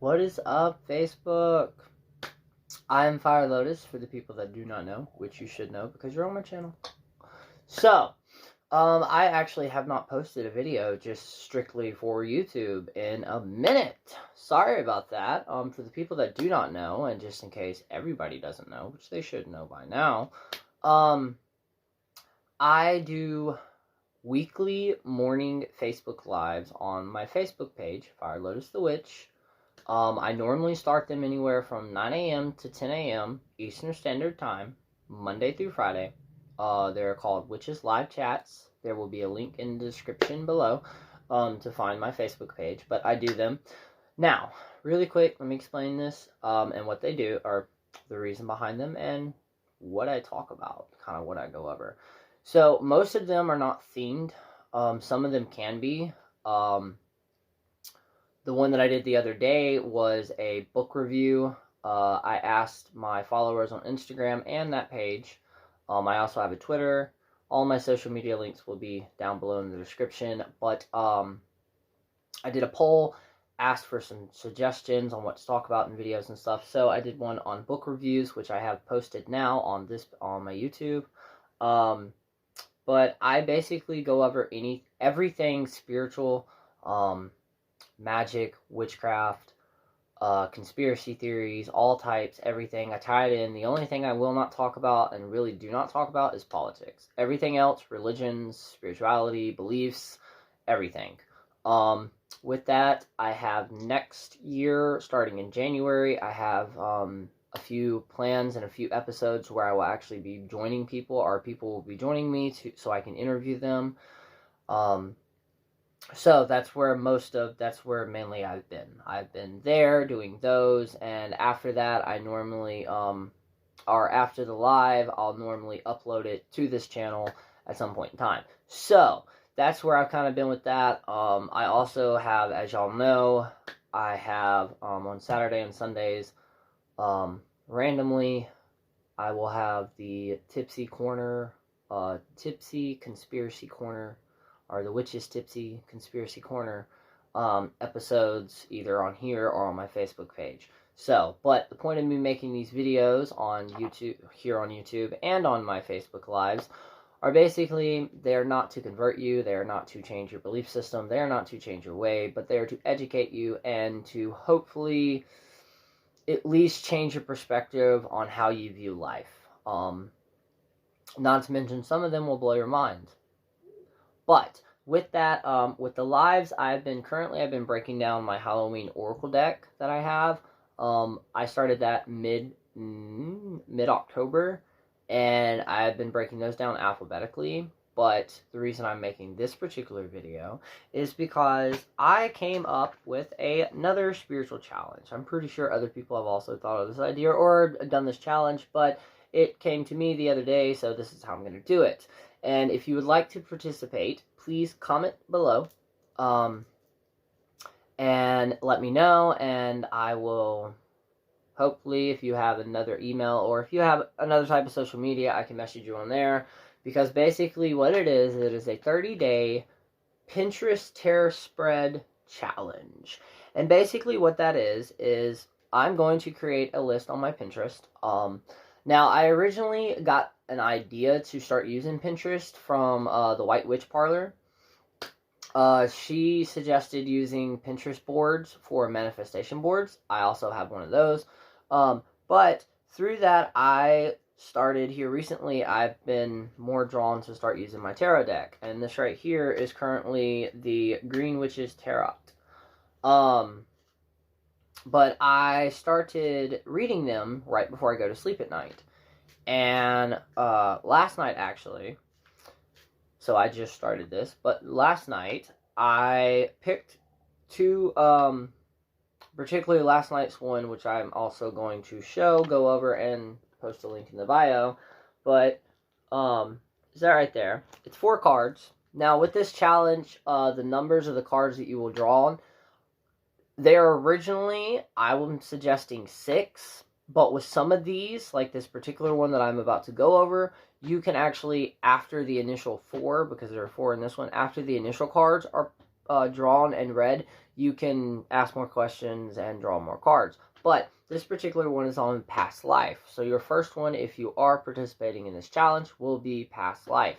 What is up, Facebook? I am Fire Lotus, for the people that do not know, which you should know because you're on my channel. So, I actually have not posted a video just strictly for YouTube in a minute. Sorry about that. For the people that do not know, and just in case everybody doesn't know, which they should know by now, I do weekly morning Facebook Lives on my Facebook page, Fire Lotus the Witch. I normally start them anywhere from 9 a.m. to 10 a.m. Eastern Standard Time, Monday through Friday. They're called Witches Live Chats. There will be a link in the description below to find my Facebook page, but I do them. Now, really quick, let me explain this and what they do, or the reason behind them, and what I talk about, kind of what I go over. So, most of them are not themed. Some of them can be. The one that I did the other day was a book review. I asked my followers on Instagram and that page. I also have a Twitter. All my social media links will be down below in the description. But I did a poll, asked for some suggestions on what to talk about in videos and stuff. So I did one on book reviews, which I have posted now on my YouTube. But I basically go over everything spiritual, magic, witchcraft, conspiracy theories, all types, everything. I tie it in. The only thing I will not talk about and really do not talk about is politics. Everything else, religions, spirituality, beliefs, everything. With that, I have next year, starting in January, I have a few plans and a few episodes where I will actually be joining people, or people will be joining me so I can interview them. So that's where mainly I've been. I've been there doing those, and after that, I normally, or after the live, I'll normally upload it to this channel at some point in time. So that's where I've kind of been with that. I also have, as y'all know, I have, on Saturday and Sundays, randomly, I will have the Tipsy Corner, Tipsy Conspiracy Corner, or the Witches Tipsy Conspiracy Corner episodes either on here or on my Facebook page. So, but the point of me making these videos on YouTube, here on YouTube, and on my Facebook Lives are basically, they're not to convert you, they're not to change your belief system, they're not to change your way, but they're to educate you and to hopefully at least change your perspective on how you view life. Not to mention, some of them will blow your mind. But with that, with the lives, I've been breaking down my Halloween Oracle deck that I have. I started that mid-October, and I've been breaking those down alphabetically. But the reason I'm making this particular video is because I came up with another spiritual challenge. I'm pretty sure other people have also thought of this idea or done this challenge, but it came to me the other day, so this is how I'm going to do it. And if you would like to participate, please comment below and let me know, and I will, hopefully, if you have another email or if you have another type of social media, I can message you on there. Because basically what it is a 30-day Pinterest Terror Spread Challenge. And basically what that is I'm going to create a list on my Pinterest. Now, I originally got an idea to start using Pinterest from the White Witch Parlor. She suggested using Pinterest boards for manifestation boards. I also have one of those. But through that, I started here recently, I've been more drawn to start using my tarot deck. And this right here is currently the Green Witches Tarot. But I started reading them right before I go to sleep at night. And last night, actually, so I just started this, but last night I picked two, particularly last night's one, which I'm also going to go over and post a link in the bio, but is that right there? It's 4 cards. Now with this challenge, the numbers of the cards that you will draw on, they're originally, I was suggesting 6, but with some of these, like this particular one that I'm about to go over, you can actually, after the initial 4, because there are 4 in this one, after the initial cards are drawn and read, you can ask more questions and draw more cards. But this particular one is on past life. So your first one, if you are participating in this challenge, will be past life.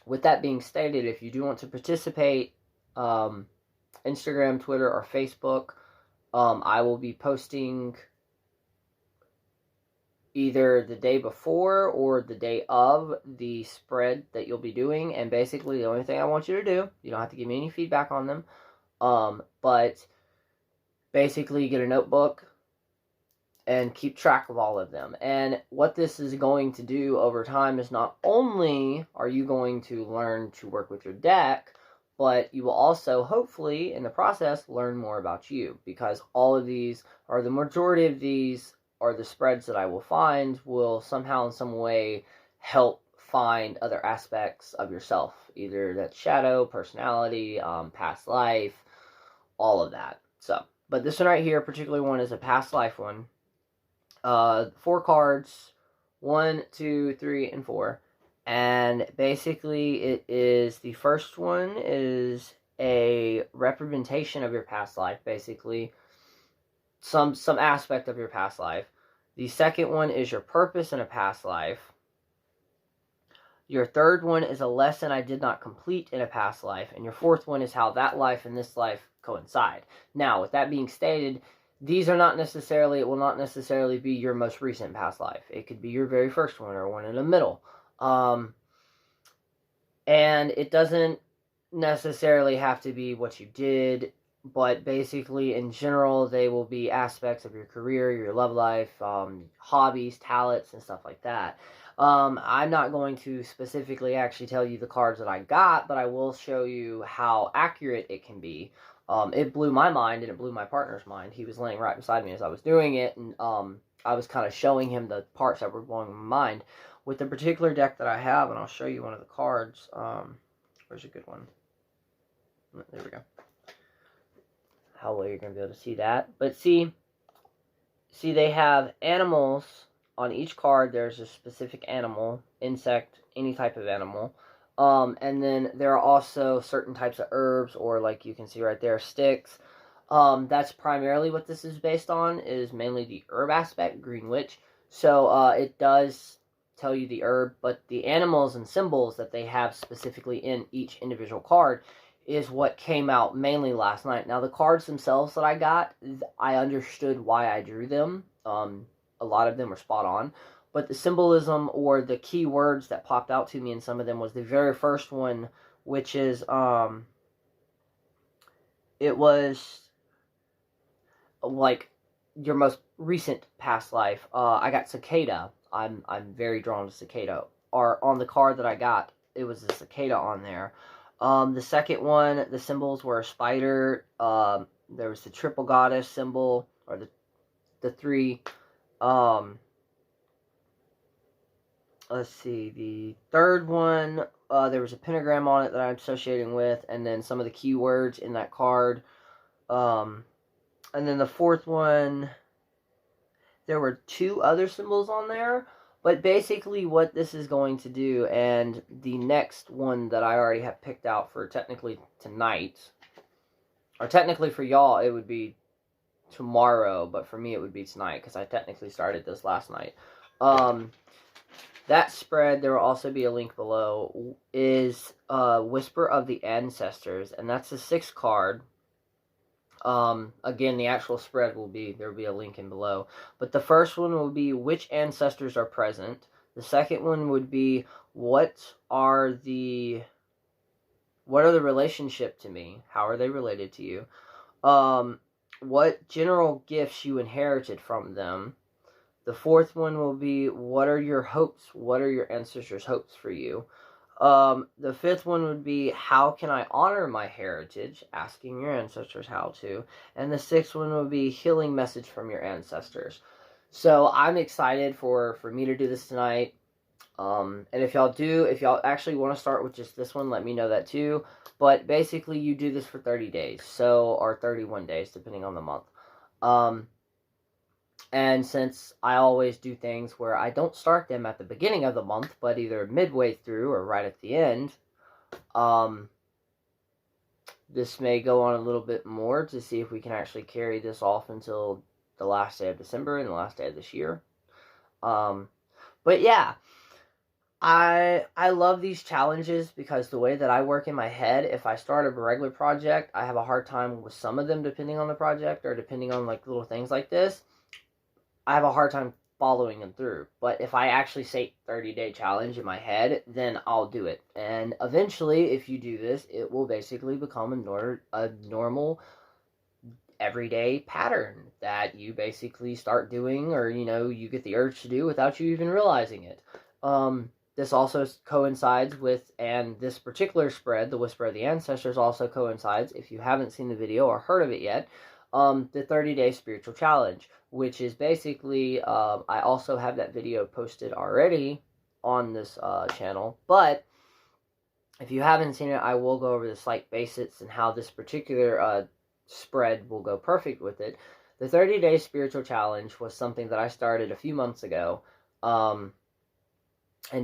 With that being stated, if you do want to participate, Instagram, Twitter, or Facebook, I will be posting either the day before or the day of the spread that you'll be doing. And basically, the only thing I want you to do, you don't have to give me any feedback on them, but basically get a notebook and keep track of all of them. And what this is going to do over time is not only are you going to learn to work with your deck, but you will also, hopefully, in the process, learn more about you. Because all of these, or the majority of these, or the spreads that I will find, will somehow in some way help find other aspects of yourself. Either that's shadow, personality, past life, all of that. So, but this one right here, particular one, is a past life one. 4 cards, 1, 2, 3, and 4. And basically it is, the first one is a representation of your past life, basically. Some aspect of your past life. The second one is your purpose in a past life. Your third one is a lesson I did not complete in a past life. And your fourth one is how that life and this life coincide. Now, with that being stated, these are not necessarily, it will not necessarily be your most recent past life. It could be your very first one or one in the middle. And it doesn't necessarily have to be what you did, but basically, in general, they will be aspects of your career, your love life, hobbies, talents, and stuff like that. I'm not going to specifically actually tell you the cards that I got, but I will show you how accurate it can be. It blew my mind, and it blew my partner's mind. He was laying right beside me as I was doing it, and I was kind of showing him the parts that were blowing my mind. With the particular deck that I have, and I'll show you one of the cards. Where's a good one? There we go. How well you're going to be able to see that. But see, they have animals on each card. There's a specific animal, insect, any type of animal. And then there are also certain types of herbs, or like you can see right there, sticks. That's primarily what this is based on, is mainly the herb aspect, Green Witch. So it does tell you the herb, but the animals and symbols that they have specifically in each individual card is what came out mainly last night. Now, the cards themselves that I got, I understood why I drew them. A lot of them were spot on. But the symbolism or the key words that popped out to me in some of them was the very first one, which is, it was like your most recent past life. I got cicada. I'm very drawn to cicada. Or on the card that I got, it was a cicada on there. The second one, the symbols were a spider. There was the triple goddess symbol, or the 3. Let's see, the third one, there was a pentagram on it that I'm associating with, and then some of the keywords in that card. And then the fourth one, there were 2 other symbols on there, but basically what this is going to do, and the next one that I already have picked out for technically tonight, or technically for y'all it would be tomorrow, but for me it would be tonight, because I technically started this last night. That spread, there will also be a link below, is Whisper of the Ancestors, and that's the 6th card. Again, the actual spread there will be a link in below. But the first one will be, which ancestors are present? The second one would be, what are the relationship to me? How are they related to you? What general gifts you inherited from them? The fourth one will be, what are your hopes? What are your ancestors' hopes for you? The fifth one would be, how can I honor my heritage? Asking your ancestors how to. And the sixth one would be, healing message from your ancestors. So I'm excited for me to do this tonight. And if y'all actually want to start with just this one, let me know that too. But basically, you do this for 30 days. Or 31 days, depending on the month. And since I always do things where I don't start them at the beginning of the month, but either midway through or right at the end, this may go on a little bit more to see if we can actually carry this off until the last day of December and the last day of this year. But yeah, I love these challenges because the way that I work in my head, if I start a regular project, I have a hard time with some of them depending on the project or depending on like little things like this. I have a hard time following them through. But if I actually say 30-day challenge in my head, then I'll do it. And eventually, if you do this, it will basically become a normal everyday pattern that you basically start doing, or you get the urge to do without you even realizing it. This also coincides with, and this particular spread, the Whisper of the Ancestors, also coincides, if you haven't seen the video or heard of it yet, the 30-day spiritual challenge, which is basically, I also have that video posted already on this channel, but if you haven't seen it, I will go over the slight basics and how this particular spread will go perfect with it. The 30-day spiritual challenge was something that I started a few months ago, and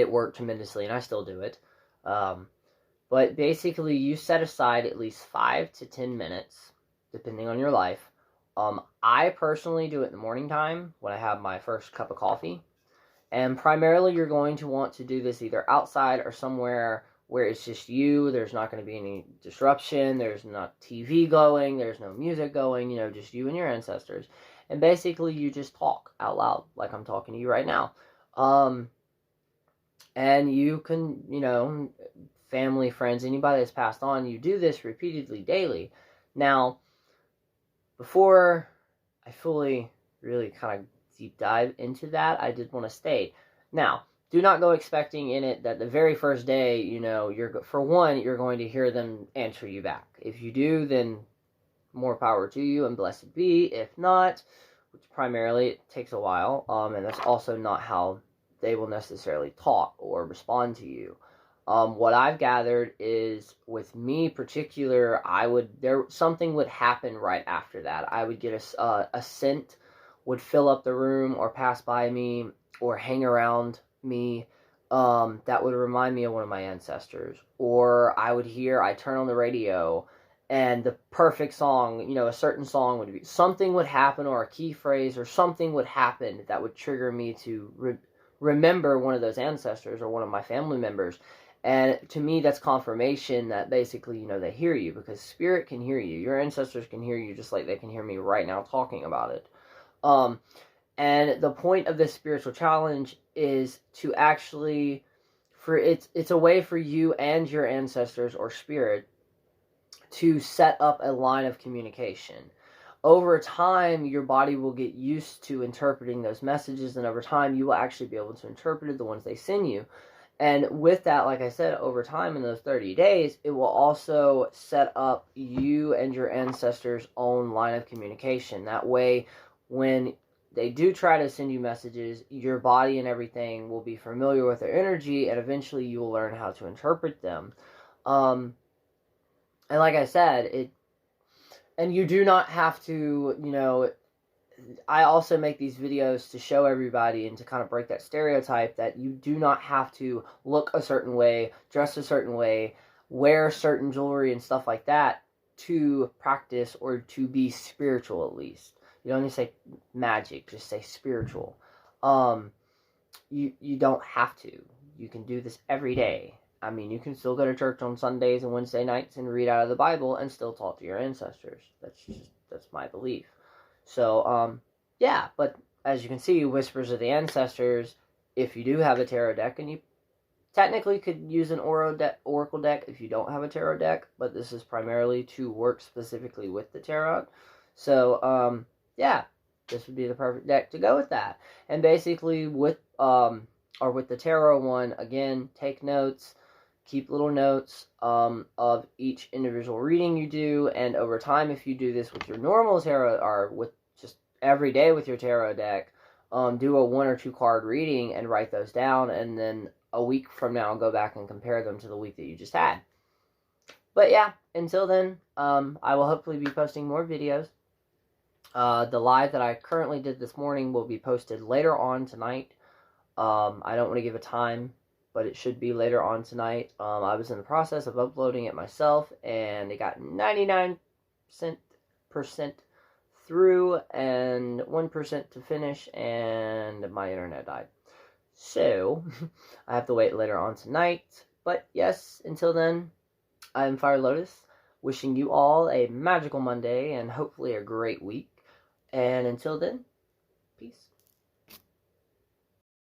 it worked tremendously, and I still do it. But basically, you set aside at least 5 to 10 minutes, depending on your life. I personally do it in the morning time when I have my first cup of coffee. And primarily, you're going to want to do this either outside or somewhere where it's just you. There's not going to be any disruption. There's not TV going. There's no music going. Just you and your ancestors. And basically, you just talk out loud like I'm talking to you right now. And you can, family, friends, anybody that's passed on, you do this repeatedly daily. Now, before I fully really kind of deep dive into that, I did want to state, now, do not go expecting in it that the very first day, you're going to hear them answer you back. If you do, then more power to you and blessed be. If not, which primarily it takes a while, and that's also not how they will necessarily talk or respond to you. What I've gathered is, with me particular, something would happen right after that. I would get a scent would fill up the room or pass by me or hang around me, that would remind me of one of my ancestors. Or I turn on the radio and the perfect song, a certain song would be, something would happen, or a key phrase or something would happen that would trigger me to remember one of those ancestors or one of my family members. And to me, that's confirmation that basically, they hear you, because spirit can hear you. Your ancestors can hear you just like they can hear me right now talking about it. And the point of this spiritual challenge is to actually, it's a way for you and your ancestors or spirit to set up a line of communication. Over time, your body will get used to interpreting those messages, and over time, you will actually be able to interpret the ones they send you. And with that, like I said, over time in those 30 days, it will also set up you and your ancestors' own line of communication. That way, when they do try to send you messages, your body and everything will be familiar with their energy, and eventually you will learn how to interpret them. And like I said, and you do not have to, I also make these videos to show everybody and to kind of break that stereotype that you do not have to look a certain way, dress a certain way, wear certain jewelry and stuff like that to practice or to be spiritual, at least. You don't need to say magic, just say spiritual. You don't have to. You can do this every day. I mean, you can still go to church on Sundays and Wednesday nights and read out of the Bible and still talk to your ancestors. That's my belief. So, yeah, but as you can see, Whispers of the Ancestors, if you do have a tarot deck, and you technically could use an oracle deck if you don't have a tarot deck, but this is primarily to work specifically with the tarot. So, yeah, this would be the perfect deck to go with that. And basically, with the tarot one, again, take notes. Keep little notes of each individual reading you do, and over time, if you do this with your normal tarot, or with just every day with your tarot deck, do a 1 or 2 card reading and write those down, and then a week from now, go back and compare them to the week that you just had. But yeah, until then, I will hopefully be posting more videos. The live that I currently did this morning will be posted later on tonight. I don't want to give a time but it should be later on tonight. I was in the process of uploading it myself, and it got 99% through and 1% to finish, and my internet died. So, I have to wait later on tonight. But yes, until then, I'm Fire Lotus, wishing you all a magical Monday and hopefully a great week. And until then, peace.